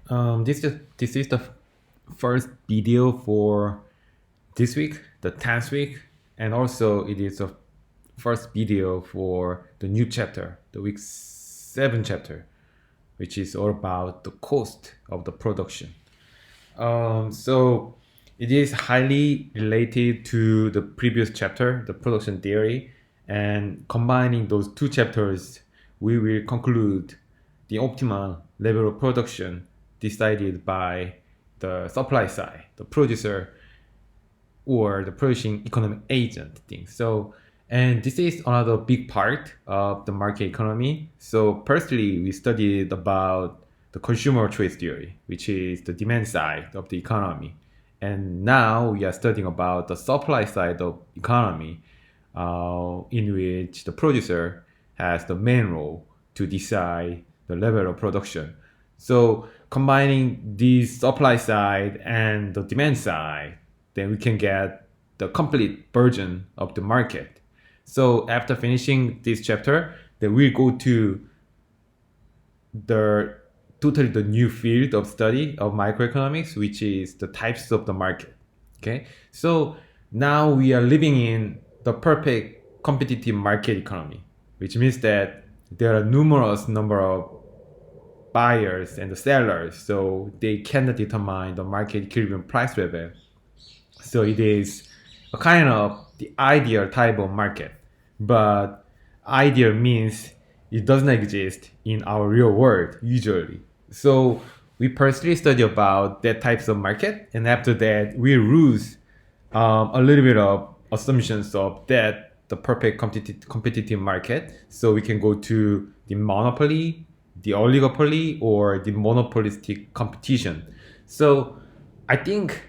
This is the first video for this week, the 10th week, and also it is the first video for the new chapter, the week 7 chapter, which is all about the cost of the production. So it is highly related to the previous chapter, the production theory, and combining those two chapters, we will conclude the optimal level of production decided by the supply side, the producer, or the producing economic agent thing. So, and this is another big part of the market economy. So, firstly, we studied about the consumer choice theory, which is the demand side of the economy. And now we are studying about the supply side of economy, in which the producer has the main role to decide the level of production. So combining the supply side and the demand side, then we can get the complete version of the market. So after finishing this chapter, then we go to the totally the new field of study of microeconomics, which is the types of the market. Okay, so now we are living in the perfect competitive market economy, which means that there are numerous number of buyers and the sellers, so they cannot determine the market equilibrium price level. So it is a kind of the ideal type of market, but ideal means it doesn't exist in our real world usually. So we personally study about that types of market, and after that we lose a little bit of assumptions of that the perfect competitive market. So we can go to the monopoly, the oligopoly, or the monopolistic competition. So I think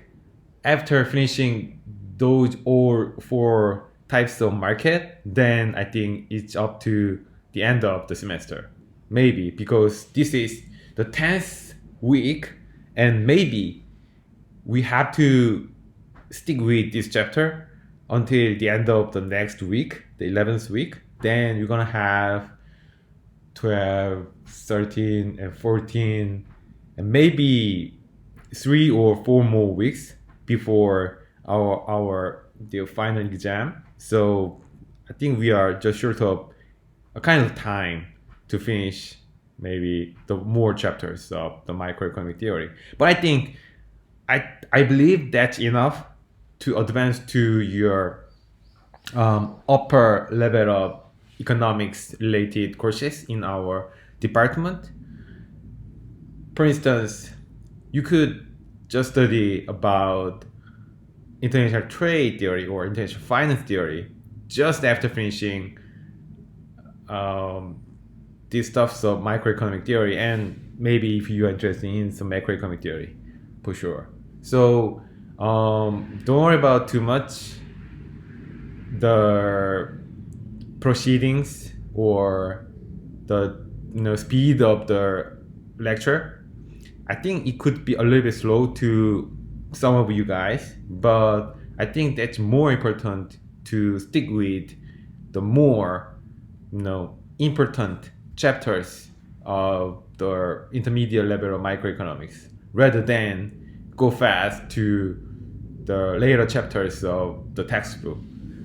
after finishing those all four types of market, then I think it's up to the end of the semester. Maybe because this is the 10th week, and maybe we have to stick with this chapter until the end of the next week, the 11th week. Then we're gonna have 12, 13, and 14, and maybe 3 or 4 more weeks before our the final exam. So I think we are just short of a kind of time to finish maybe the more chapters of the microeconomic theory. But I think I believe that's enough to advance to your upper level of economics related courses in our department. For instance, you could just study about international trade theory or international finance theory just after finishing these stuffs of microeconomic theory, and maybe if you are interested in some macroeconomic theory, for sure. So don't worry about too much the proceedings or the speed of the lecture. I think it could be a little bit slow to some of you guys, but I think that's more important to stick with the more important chapters of the intermediate level of microeconomics rather than go fast to the later chapters of the textbook,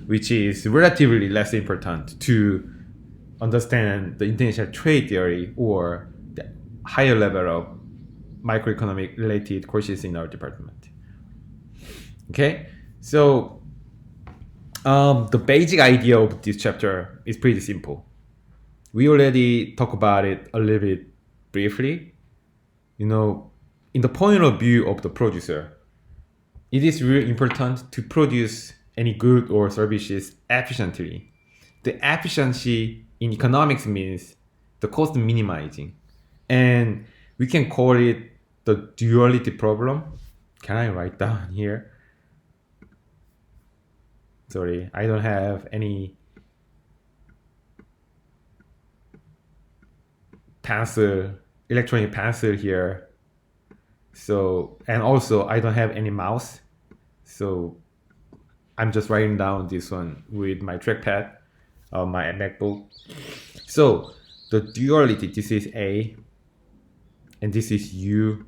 which is relatively less important to understand the international trade theory or the higher level of microeconomic related courses in our department. Okay, so the basic idea of this chapter is pretty simple. We already talked about it a little bit briefly. In the point of view of the producer, it is really important to produce any good or services efficiently. The efficiency in economics means the cost minimizing, and we can call it the duality problem. Can I write down here? Sorry, I don't have any pencil, electronic pencil here. So, and also I don't have any mouse. So I'm just writing down this one with my trackpad of my MacBook. So the duality, this is A and this is U.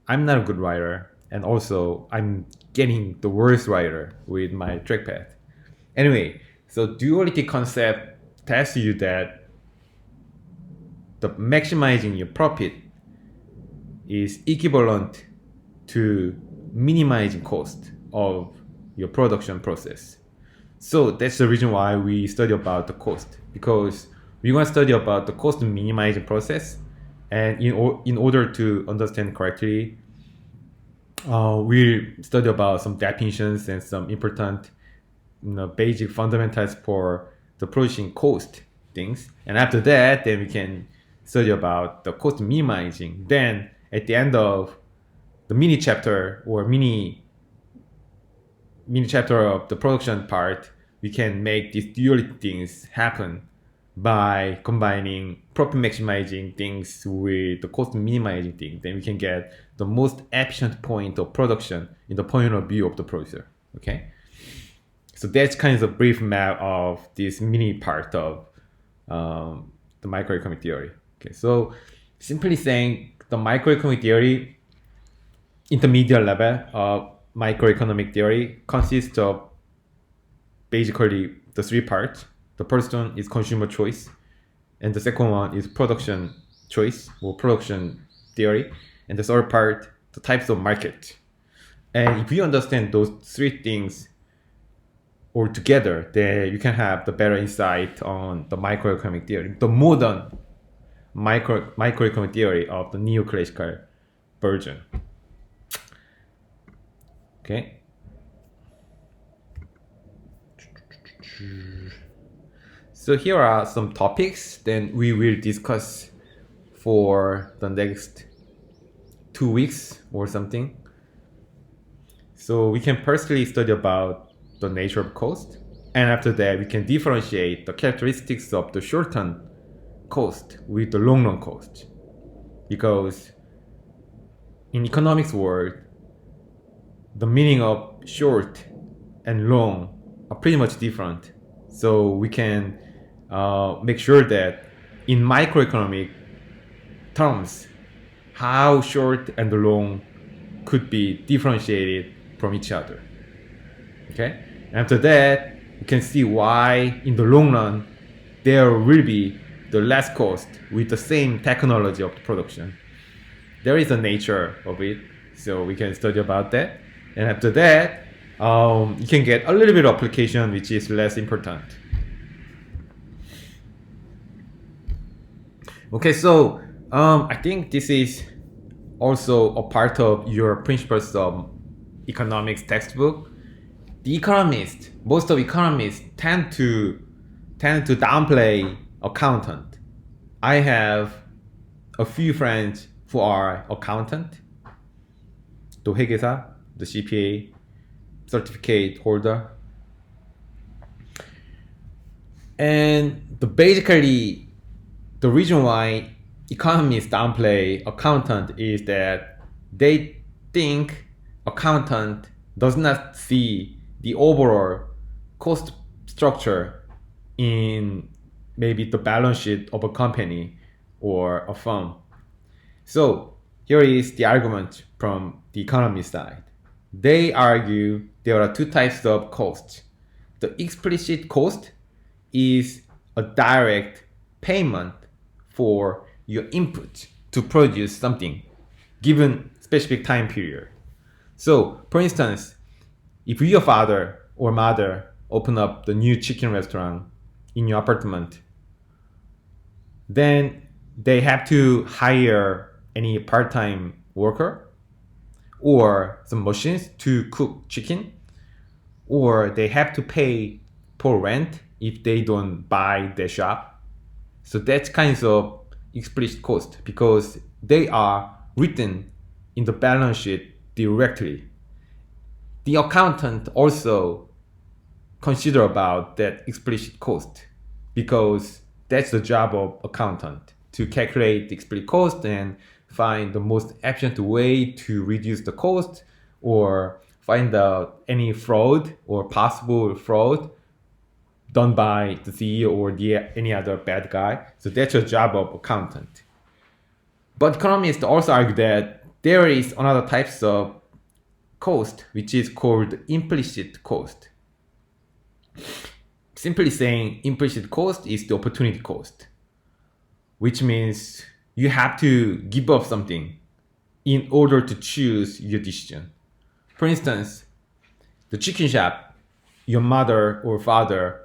I'm not a good writer, and also I'm getting the worst writer with my trackpad. Anyway, so duality concept tells you that the maximizing your profit is equivalent to minimizing cost of your production process. So that's the reason why we study about the cost, because we want to study about the cost minimizing process, and in order to understand correctly, we study about some definitions and some important basic fundamentals for the producing cost things. And after that, then we can study about the cost minimizing. Then at the end of the mini chapter or mini chapter of the production part, we can make these duality things happen by combining profit maximizing things with the cost minimizing things. Then we can get the most efficient point of production in the point of view of the producer. Okay, so that's kind of a brief map of this mini part of the microeconomic theory. Okay, so simply saying, the microeconomic theory, intermediate level of microeconomic theory, consists of basically the three parts. The first one is consumer choice, and the second one is production choice or production theory, and the third part, the types of market. And if you understand those three things all together, then you can have the better insight on the microeconomic theory, the modern microeconomic theory of the neoclassical version. Okay. So here are some topics then we will discuss for the next 2 weeks or something. So we can personally study about the nature of cost, and after that we can differentiate the characteristics of the short-term cost with the long-run cost, because in economics world, the meaning of short and long are pretty much different. So we can make sure that in microeconomic terms, how short and long could be differentiated from each other. Okay. After that, you can see why in the long run there will be the less cost with the same technology of the production. There is a nature of it, so we can study about that. And after that, you can get a little bit of application which is less important. Okay, so I think this is also a part of your principles of economics textbook. The economists, most of economists tend to downplay accountant. I have a few friends who are accountant, 또 회계사, the CPA certificate holder, and basically the reason why economists downplay accountant is that they think accountant does not see the overall cost structure in maybe the balance sheet of a company or a firm. So here is the argument from the economist side. They argue there are two types of costs. The explicit cost is a direct payment for your input to produce something given specific time period. So for instance, if your father or mother open up the new chicken restaurant in your apartment, then they have to hire any part-time worker or some machines to cook chicken, or they have to pay for rent if they don't buy the shop. So that's kinds of explicit cost because they are written in the balance sheet directly. The accountant also consider about that explicit cost because that's the job of accountant, to calculate the explicit cost and find the most efficient way to reduce the cost or find out any fraud or possible fraud done by the CEO or any other bad guy. So that's your job of accountant. But economists also argue that there is another types of cost, which is called implicit cost. Simply saying, implicit cost is the opportunity cost, which means you have to give up something in order to choose your decision. For instance, the chicken shop, your mother or father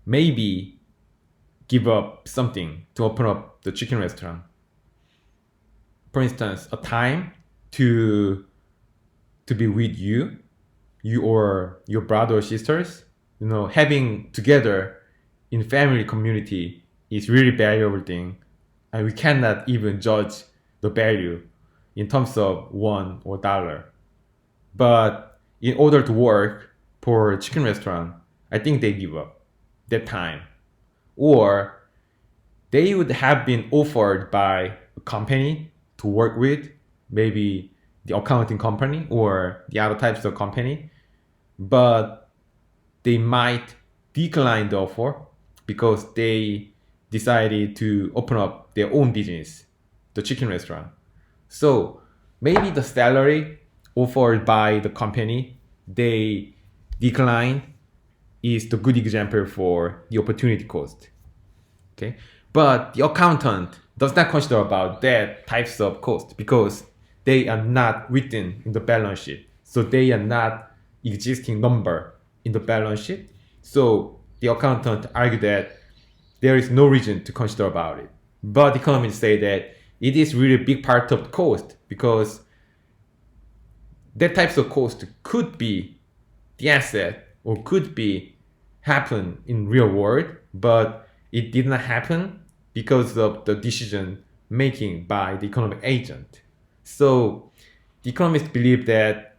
maybe give up something to open up the chicken restaurant. For instance, a time to be with you or your brother or sisters. Having together in family community is really valuable thing, and we cannot even judge the value in terms of won or dollar. But in order to work for a chicken restaurant, I think they give up that time. Or they would have been offered by a company to work with, maybe the accounting company or the other types of company, but they might decline the offer because they decided to open up their own business, the chicken restaurant. So maybe the salary offered by the company they declined is the good example for the opportunity cost. Okay, but the accountant does not consider about that types of cost because they are not written in the balance sheet. So they are not existing number in the balance sheet. So the accountant argue that there is no reason to consider about it. But economists say that it is really a big part of the cost because that types of cost could be the asset or could be happen in real world, but it did not happen because of the decision making by the economic agent. So the economists believe that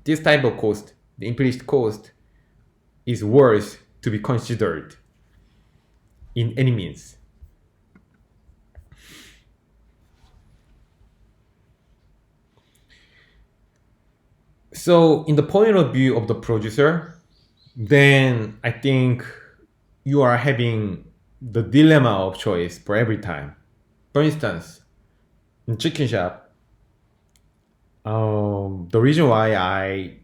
this type of cost, the implicit cost, is worth to be considered in any means. So in the point of view of the producer, then I think you are having the dilemma of choice for every time. For instance, in chicken shop, the reason why I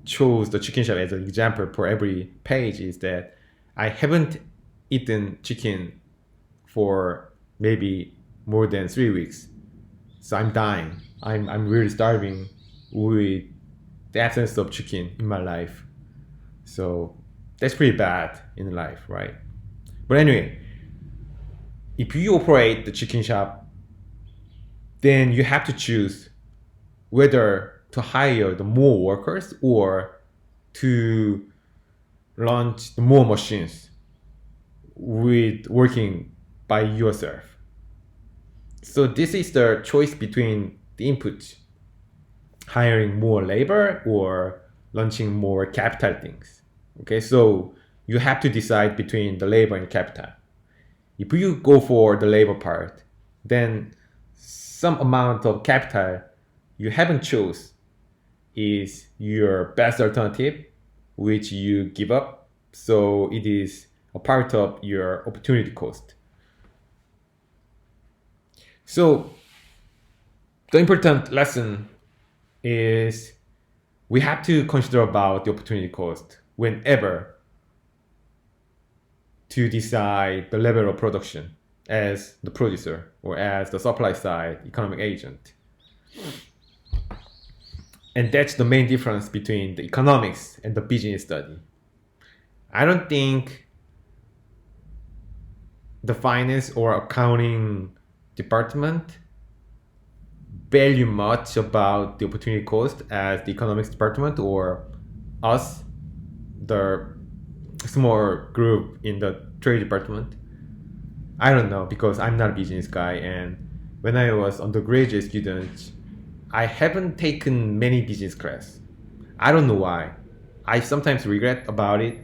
chose the chicken shop as an example for every page is that I haven't eaten chicken for maybe more than 3 weeks. So I'm dying. I'm really starving with the absence of chicken in my life. So that's pretty bad in life, right? But anyway, if you operate the chicken shop, then you have to choose whether to hire the more workers or to launch the more machines with working by yourself. So this is the choice between the inputs, hiring more labor or launching more capital things. Okay, so you have to decide between the labor and capital. If you go for the labor part, then some amount of capital you haven't chose is your best alternative, which you give up. So it is a part of your opportunity cost. So the important lesson is we have to consider about the opportunity cost whenever to decide the level of production as the producer or as the supply side economic agent. And that's the main difference between the economics and the business study. I don't think the finance or accounting department value much about the opportunity cost as the economics department or us, the small group in the trade department. I don't know because I'm not a business guy, and when I was undergraduate student, I haven't taken many business class. I don't know why. I sometimes regret about it,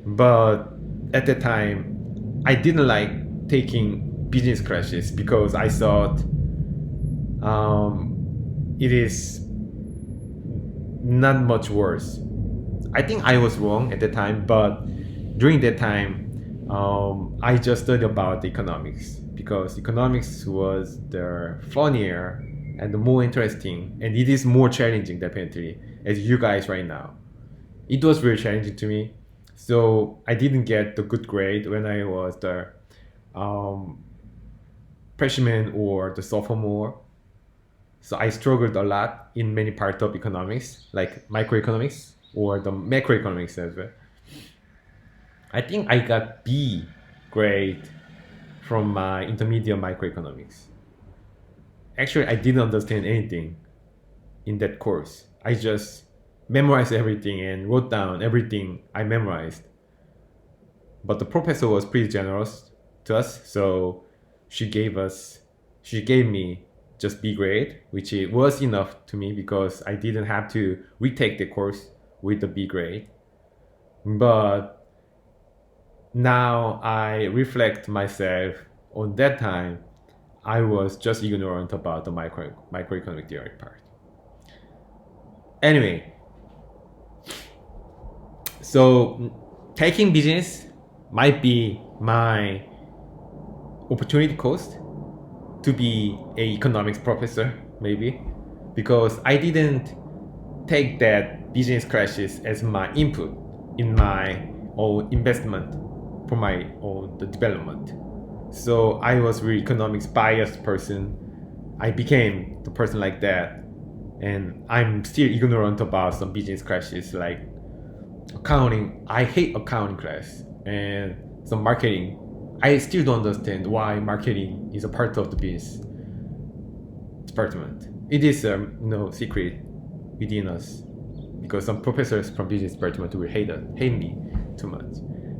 but at the time, I didn't like taking business classes because I thought it is not much worse. I think I was wrong at the time, but during that time, I just studied about economics because economics was the funnier and the more interesting, and it is more challenging definitely as you guys right now. It was very challenging to me, so I didn't get the good grade when I was the um, freshman or the sophomore. So I struggled a lot in many parts of economics, like microeconomics or the macroeconomics as well. I think I got B grade from my intermediate microeconomics. Actually, I didn't understand anything in that course. I just memorized everything and wrote down everything I memorized. But the professor was pretty generous to us, so she gave us, she gave me just B grade, which it was enough to me because I didn't have to retake the course with the B grade. But now I reflect myself on that time, I was just ignorant about the microeconomic theory part. Anyway, so taking business might be my opportunity cost to be a economics professor, maybe, because I didn't take that business crashes as my input in my own investment for my own the development. So I was really economics biased person. I became the person like that, and I'm still ignorant about some business crashes like accounting. I hate accounting class and some marketing. I still don't understand why marketing is a part of the business department. It is no secret within us because some professors from business department will hate me too much.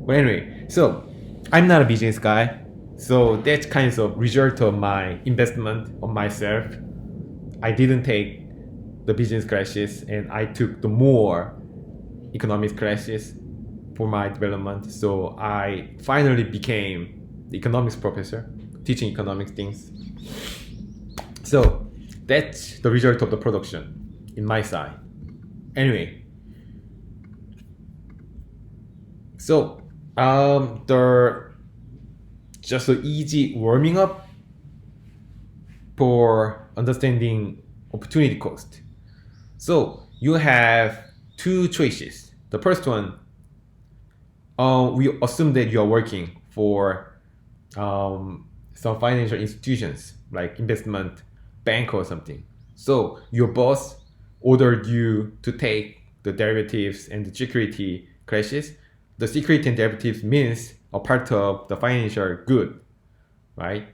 But anyway, so I'm not a business guy, so that's kind of result of my investment on myself. I didn't take the business classes and I took the more economics classes for my development. So I finally became the economics professor, teaching economics things. So that's the result of the production in my side. Anyway, so the just an easy warming up for understanding opportunity cost. So you have two choices. The first one, we assume that you are working for some financial institutions like investment bank or something. So your boss ordered you to take the derivatives and the security classes. The security and derivatives means a part of the financial good, right?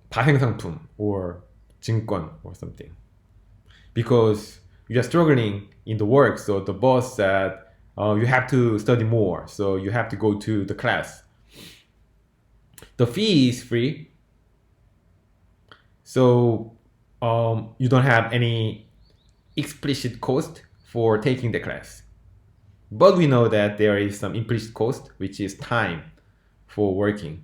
파생상품 or 증권 or something. Because you are struggling in the work, so the boss said, you have to study more, so you have to go to the class. The fee is free, so you don't have any explicit cost for taking the class. But we know that there is some implicit cost, which is time for working.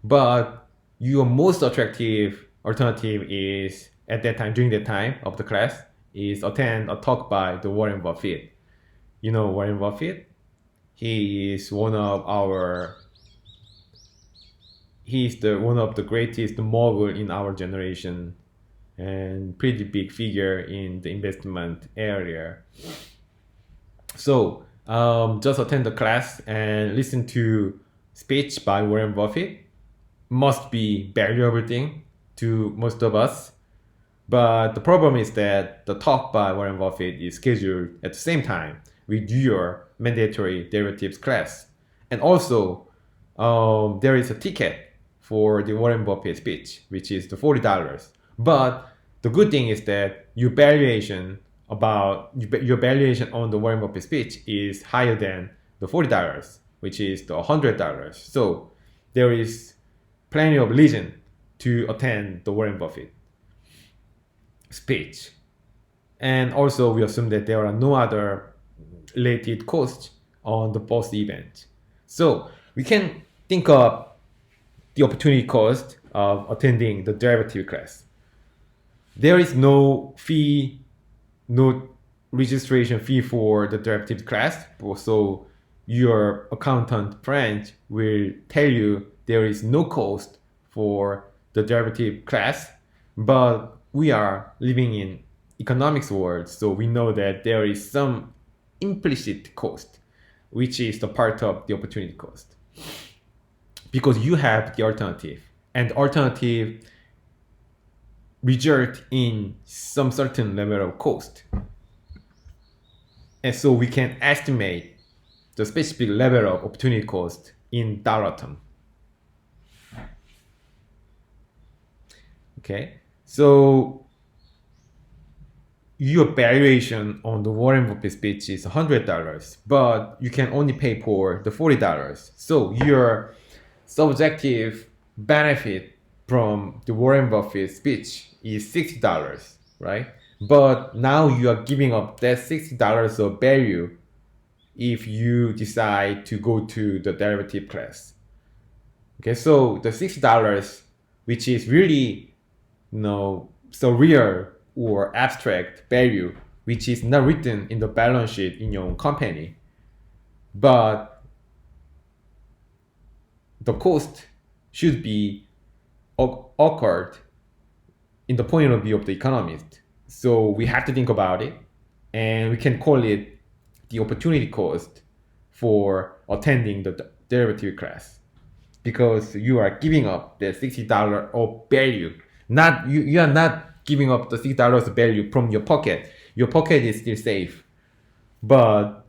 But your most attractive alternative is at that time, during the time of the class, is attend a talk by the Warren Buffett. You know Warren Buffett? He is one of the greatest mogul in our generation and pretty big figure in the investment area. So just attend the class and listen to speech by Warren Buffett must be valuable thing to most of us. But the problem is that the talk by Warren Buffett is scheduled at the same time with your mandatory derivatives class. And also, there is a ticket for the Warren Buffett speech, which is the $40. But the good thing is that your valuation on the Warren Buffett speech is higher than the $40, which is the $100. So there is plenty of reason to attend the Warren Buffett speech. And also we assume that there are no other related costs on the both event. So we can think of the opportunity cost of attending the derivative class. There is no fee, no registration fee for the derivative class, so your accountant friend will tell you there is no cost for the derivative class, but we are living in economics world, so we know that there is some implicit cost, which is the part of the opportunity cost, because you have the alternative, and alternative result in some certain level of cost, and so we can estimate the specific level of opportunity cost in dollar term. Okay, so your valuation on the Warren Buffett speech is $100, but you can only pay for the $40. So your subjective benefit from the Warren Buffett speech is $60, right? But now you are giving up that $60 of value if you decide to go to the derivative class. Okay, so the $60, which is really, so real or abstract value, which is not written in the balance sheet in your own company, but the cost should be occurred in the point of view of the economist. So we have to think about it, and we can call it the opportunity cost for attending the derivative class, because you are giving up the $60 of value. Not you are not giving up the $60 value from your pocket. Your pocket is still safe, but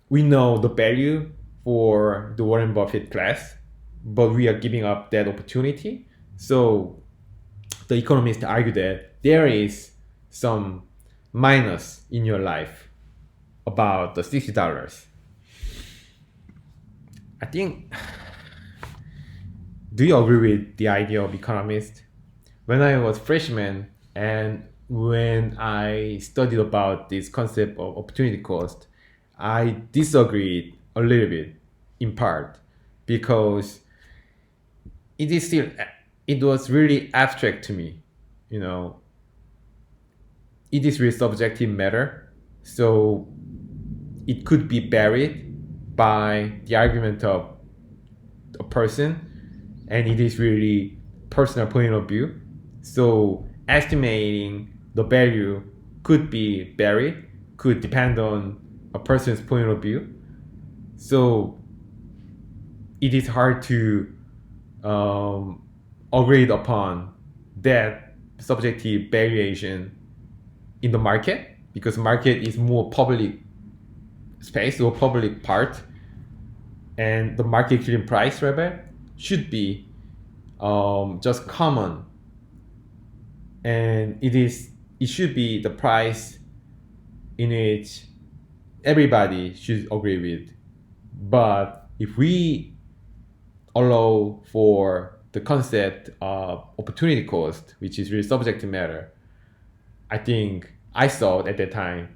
we know the value for the Warren Buffett class, but we are giving up that opportunity. So the economists argue that there is some minus in your life about the $60. I think, do you agree with the idea of economist? When I was freshman and when I studied about this concept of opportunity cost, I disagreed a little bit in part, because it was really abstract to me. It is really subjective matter, so it could be buried by the argument of a person, and it is really personal point of view. So estimating the value could be buried, could depend on a person's point of view. So it is hard to agree upon that subjective variation in the market, because market is more public space or public part, and the market clearing price level should be just common, and it should be the price in which everybody should agree with. But if we allow for the concept of opportunity cost, which is really subjective matter, I think I thought at that time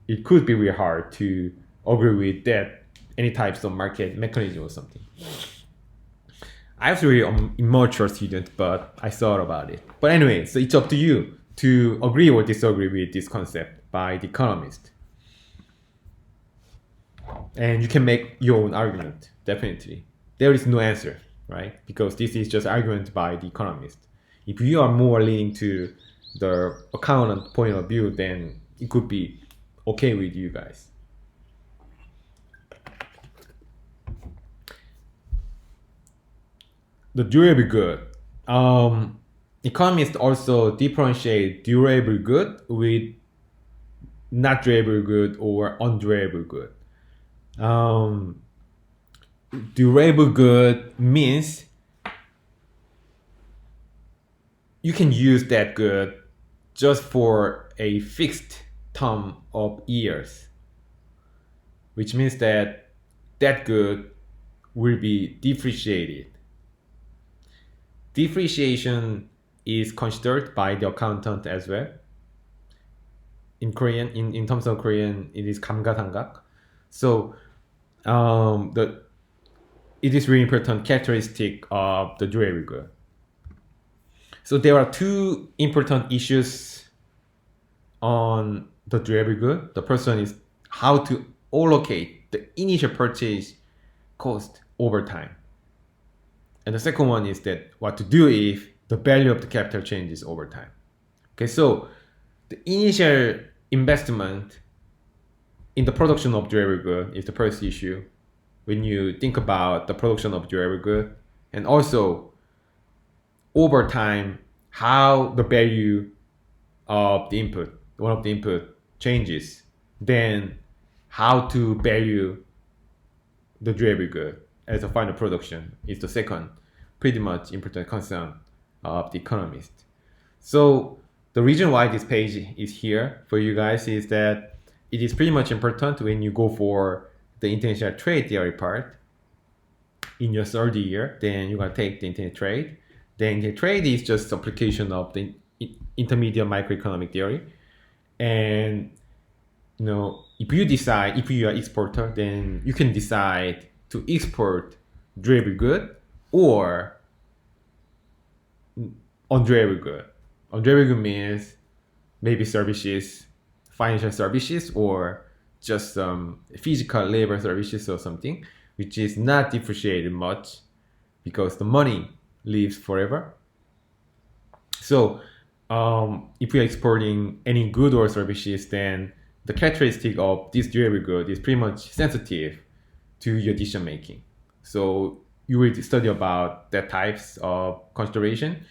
it could be really hard to agree with that any types of market mechanism or something. I was really an immature student, but I thought about it. But anyway, so it's up to you to agree or disagree with this concept by the economist. And you can make your own argument, definitely. There is no answer, right? Because this is just argument by the economist. If you are more leaning to the accountant point of view, then it could be okay with you guys. The durable good. Economists also differentiate durable good with not durable good or undurable good. Durable good means you can use that good just for a fixed term of years, which means that that good will be depreciated. Depreciation is considered by the accountant as well. In Korean, in terms of Korean, it is 감가상각. So it is really important characteristic of the durable good. So there are two important issues on the durable good. The first one is how to allocate the initial purchase cost over time. And the second one is that what to do if the value of the capital changes over time. Okay, so the initial investment in the production of durable good is the first issue when you think about the production of durable good, and also over time how the value of the input, one of the input changes, then how to value the durable good as a final production is the second pretty much important concern of the economist. So the reason why this page is here for you guys is that it is pretty much important when you go for the international trade theory part in your third year. Then you're going to take the international trade. Then the trade is just application of the intermediate microeconomic theory. And if you decide, if you are exporter, then you can decide to export durable good or undurable good. Undurable good means maybe services, financial services, or just physical labor services or something, which is not depreciated much because the money lives forever. So if we are exporting any good or services, then the characteristic of this durable good is pretty much sensitive to your decision making. So you will study about that types of consideration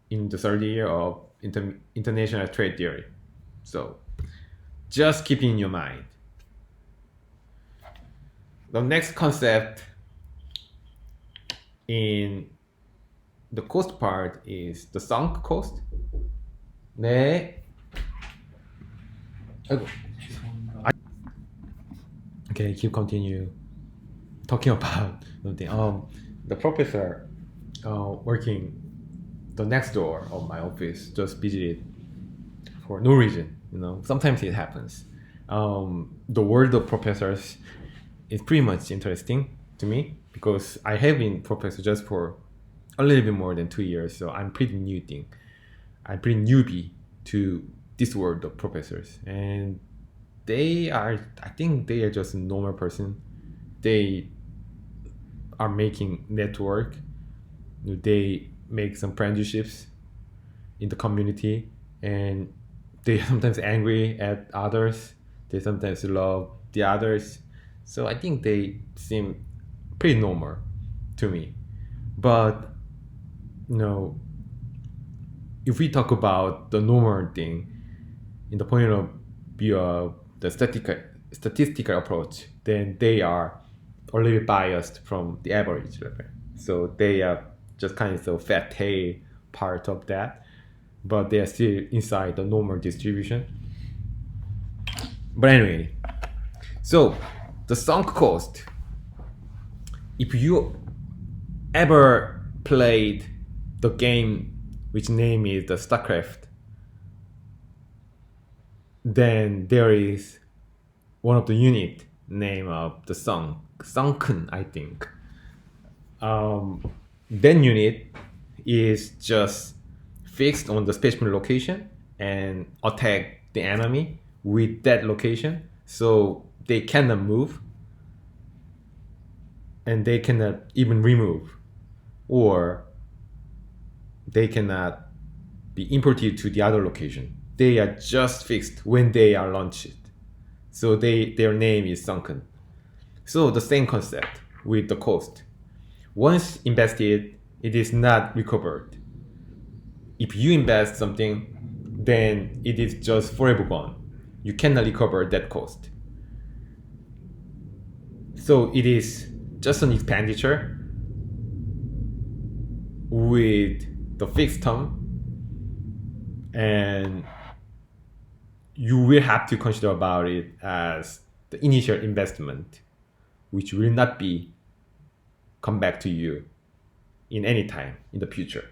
in the third year of international trade theory. So just keep in your mind. The next concept in the cost part is the sunk cost. 네. 아이고. Okay, keep continue talking about something. The professor working the next door of my office just visited for no reason. Sometimes it happens. The world of professors is pretty much interesting to me because I have been professor just for a little bit more than 2 years, so I'm pretty newbie to this world of professors, and I think they are just a normal person. They are making network. They make some friendships in the community, and they are sometimes angry at others. They sometimes love the others. So I think they seem pretty normal to me. But if we talk about the normal thing in the point of view of the statistical approach, then they are a little bit biased from the average level. So they are just kind of the fat tail part of that, but they are still inside the normal distribution. But anyway, so the sunk cost, if you ever played the game which name is the StarCraft, then there is one of the unit name of the sunken, I think. Then unit is just fixed on the specimen location and attack the enemy with that location, so they cannot move and they cannot even remove, or they cannot be imported to the other location. They are just fixed when they are launched. So their name is sunken. So the same concept with the cost. Once invested, it is not recovered. If you invest something, then it is just forever gone. You cannot recover that cost. So it is just an expenditure with the fixed term, and you will have to consider about it as the initial investment, which will not be come back to you in any time in the future.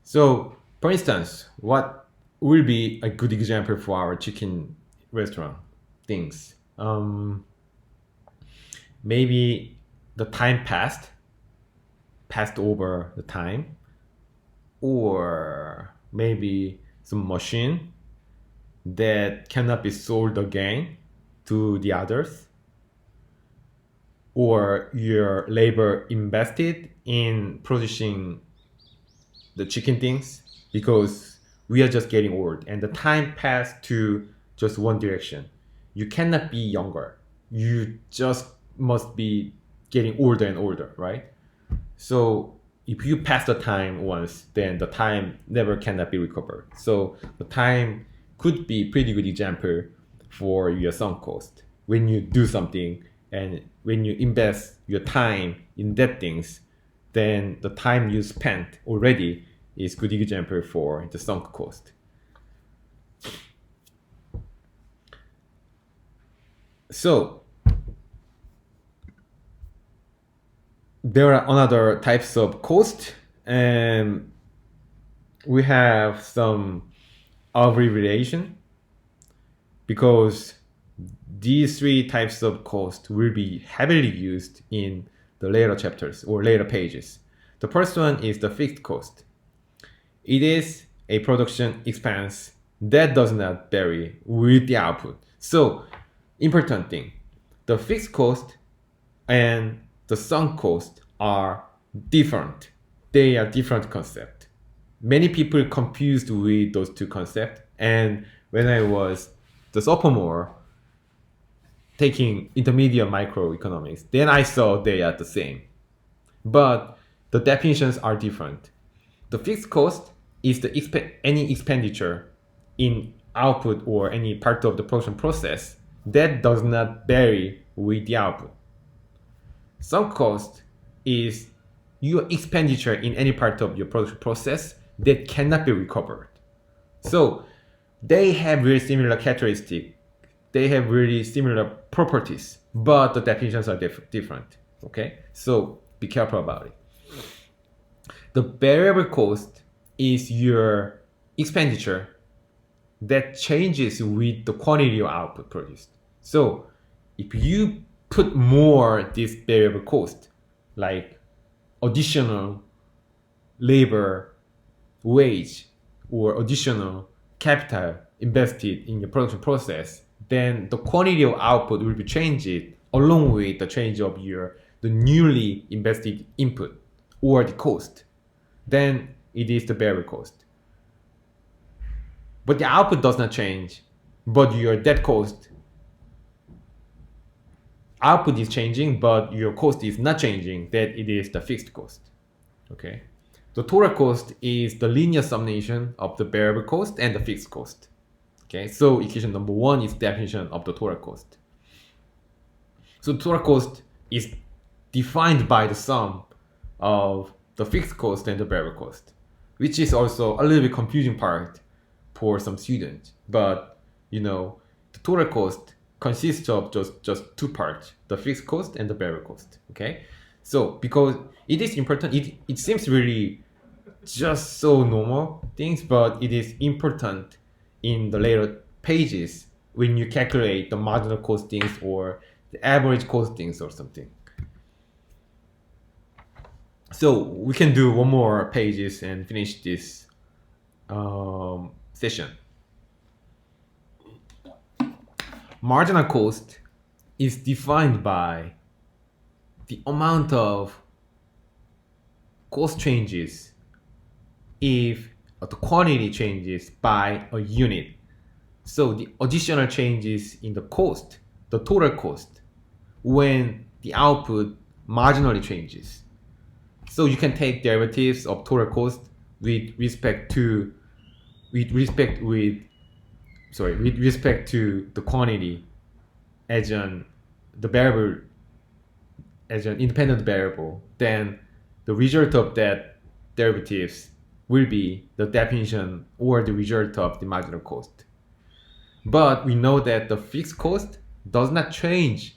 So, for instance, what will be a good example for our chicken restaurant things? Maybe the time passed over the time, or maybe some machine that cannot be sold again to the others, or your labor invested in producing the chicken things, because we are just getting old and the time passed to just one direction. You cannot be younger. You just must be getting older and older, right? So if you pass the time once, then the time never cannot be recovered. So the time could be pretty good example for your sunk cost. When you do something and when you invest your time in that things, then the time you spent already is good example for the sunk cost. So there are another types of cost, and we have some abbreviation, because these three types of cost will be heavily used in the later chapters or later pages. The first one is the fixed cost. It is a production expense that does not vary with the output. So, important thing, the fixed cost and the sunk cost are different. They are different concepts. Many people confused with those two concepts, and when I was the sophomore taking intermediate microeconomics, then I saw they are the same. But the definitions are different. The fixed cost is any expenditure in output or any part of the production process that does not vary with the output. Sunk cost is your expenditure in any part of your production process that cannot be recovered. So they have very similar characteristics. They have really similar properties, but the definitions are different. Okay, so be careful about it. The variable cost is your expenditure that changes with the quantity of output produced. So if you put more this variable cost, like additional labor wage or additional capital invested in your production process, then the quantity of output will be changed along with the change of the newly invested input or the cost. Then it is the variable cost. But the output does not change, but your debt cost, output is changing, but your cost is not changing, that it is the fixed cost. Okay. The total cost is the linear summation of the variable cost and the fixed cost. Okay, so equation number 1 is definition of the total cost. So total cost is defined by the sum of the fixed cost and the variable cost, which is also a little bit confusing part for some students. But the total cost consists of just two parts, the fixed cost and the variable cost. Okay, so because it is important, it seems really just so normal things, but it is important in the later pages when you calculate the marginal costings or the average costings or something. So we can do one more pages and finish this session. Marginal cost is defined by the amount of cost changes if the quantity changes by a unit. So the additional changes in the cost, the total cost, when the output marginally changes. So you can take derivatives of total cost with respect to the quantity as an independent variable. Then the result of that derivatives will be the definition or the result of the marginal cost. But we know that the fixed cost does not change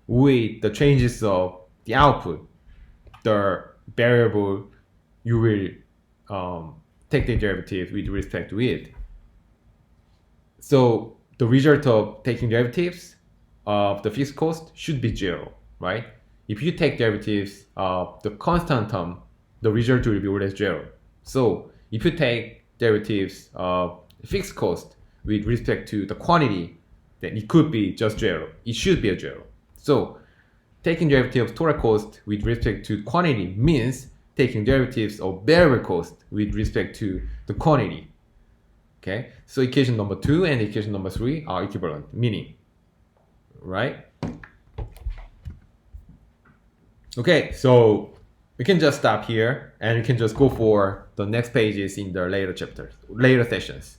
with the changes of the output. The variable you will take the derivative with respect to it. So the result of taking derivatives of the fixed cost should be 0, right? If you take derivatives of the constant term, the result will be always 0. So if you take derivatives of fixed cost with respect to the quantity, then it could be just zero. It should be a zero. So taking derivative of total cost with respect to quantity means taking derivatives of variable cost with respect to the quantity. Okay, so equation number 2 and equation number 3 are equivalent, meaning, right? Okay, so we can just stop here and we can just go for the next pages in the later chapters, later sessions.